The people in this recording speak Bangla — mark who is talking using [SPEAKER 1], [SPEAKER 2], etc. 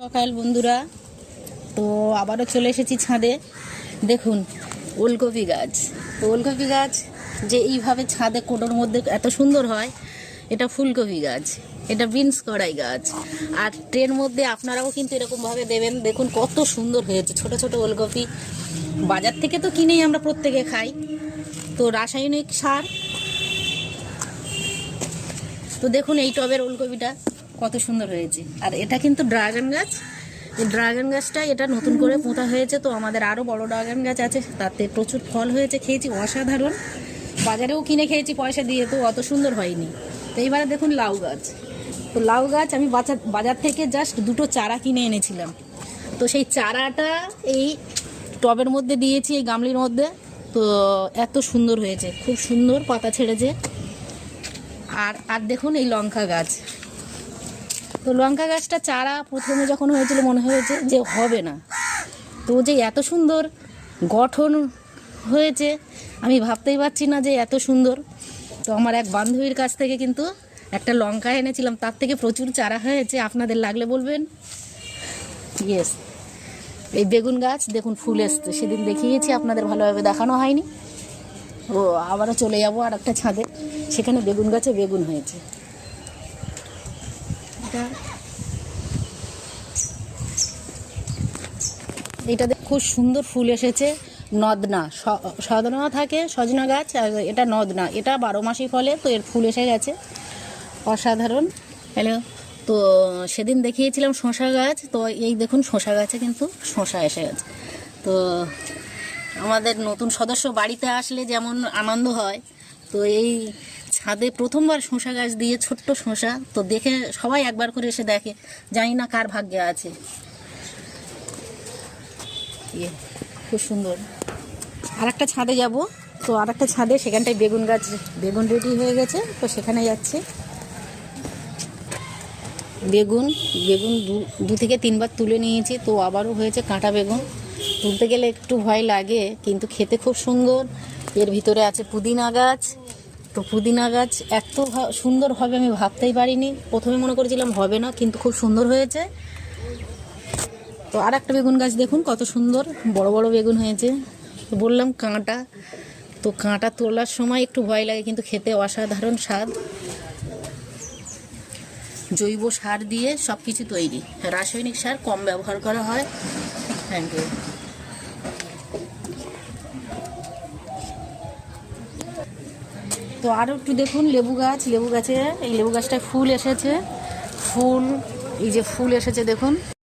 [SPEAKER 1] সকাল বন্ধুরা, তো আবারও চলে এসেছি ছাদে। দেখুন ওলকপি গাছ। তো ওলকপি গাছ যে এইভাবে ছাদে কোটোর মধ্যে এত সুন্দর হয়, এটা ফুলকপি গাছ, এটা বিনস কড়াই গাছ। আর ট্রের মধ্যে আপনারাও কিন্তু এরকমভাবে দেবেন। দেখুন কত সুন্দর হয়েছে ছোট ছোট ওলকপি। বাজার থেকে তো কিনেই আমরা প্রত্যেকে খাই, তো রাসায়নিক সার। তো দেখুন এই টবের ওলকপিটা কত সুন্দর হয়েছে। আর এটা কিন্তু ড্রাগন গাছ। এই ড্রাগন গাছটা এটা নতুন করে পোঁতা হয়েছে। তো আমাদের আরও বড় ড্রাগন গাছ আছে, তাতে প্রচুর ফল হয়েছে, খেয়েছি অসাধারণ। বাজারেও কিনে খেয়েছি পয়সা দিয়ে, তো অত সুন্দর হয়নি। তো এইবারে দেখুন লাউ গাছ। তো লাউ গাছ আমি বাজার থেকে জাস্ট দুটো চারা কিনে এনেছিলাম। তো সেই চারাটা এই টবের মধ্যে দিয়েছি, এই গামলির মধ্যে। তো এত সুন্দর হয়েছে, খুব সুন্দর পাতা ছেড়েছে। আর দেখুন এই লঙ্কা গাছ। তো লঙ্কা গাছটা চারা প্রথমে যখন হয়েছিল মনে হয়েছে যে হবে না, তো যে এত সুন্দর গঠন হয়েছে আমি ভাবতেই পারছি না যে এত সুন্দর। তো আমার এক বান্ধবীর কাছ থেকে কিন্তু একটা লঙ্কা এনেছিলাম, তার থেকে প্রচুর চারা হয়েছে। আপনাদের লাগলে বলবেন। ইয়েস, এই বেগুন গাছ দেখুন ফুল এসছে, সেদিন দেখিয়েছি, আপনাদের ভালোভাবে দেখানো হয়নি। ও আবারও চলে যাবো আর একটা ছাদে, সেখানে বেগুন গাছে বেগুন হয়েছে। এইটাতে খুব সুন্দর ফুল এসেছে। নদনা, সদনা থাকে সজনা গাছ, আর এটা নদনা, এটা 12 মাসই ফলে। তো এর ফুল এসে গেছে, অসাধারণ। হ্যালো, তো সেদিন দেখিয়েছিলাম শসা গাছ। তো এই দেখুন শসা গাছে কিন্তু শসা এসে গেছে। তো আমাদের নতুন সদস্য বাড়িতে আসলে যেমন আনন্দ হয়, তো এই ছাদে প্রথমবার শসা গাছ দিয়ে ছোট্ট শসা, তো দেখে সবাই একবার করে এসে দেখে, জানি না কার ভাগ্যে আছে। খুব সুন্দর। আর একটা ছাদে যাব, তো আর একটা ছাদে, সেখানটায় বেগুন গাছ, বেগুন রেডি হয়ে গেছে, তো সেখানে যাচ্ছে। বেগুন বেগুন দু থেকে তিনবার তুলে নিয়েছি, তো আবারও হয়েছে কাঁটা বেগুন। তুলতে গেলে একটু ভয় লাগে, কিন্তু খেতে খুব সুন্দর। এর ভিতরে আছে পুদিনা গাছ। তো পুদিনা গাছ এত সুন্দর হবে আমি ভাবতেই পারিনি। প্রথমে মনে করেছিলাম হবে না, কিন্তু খুব সুন্দর হয়েছে। তো আর একটা বেগুন গাছ দেখুন কত সুন্দর বড় বড় বেগুন হয়েছে। তো বললাম কাঁটা, তো কাঁটা তোলার সময় একটু ভয় লাগে, কিন্তু খেতে অসাধারণ স্বাদ। জৈব সার দিয়ে সব কিছু তৈরি, রাসায়নিক সার কম ব্যবহার করা হয়। Thank you. তো আরও একটু দেখুন লেবু গাছ। লেবু গাছে, এই লেবু গাছটায় ফুল এসেছে। ফুল, এই যে ফুল এসেছে দেখুন।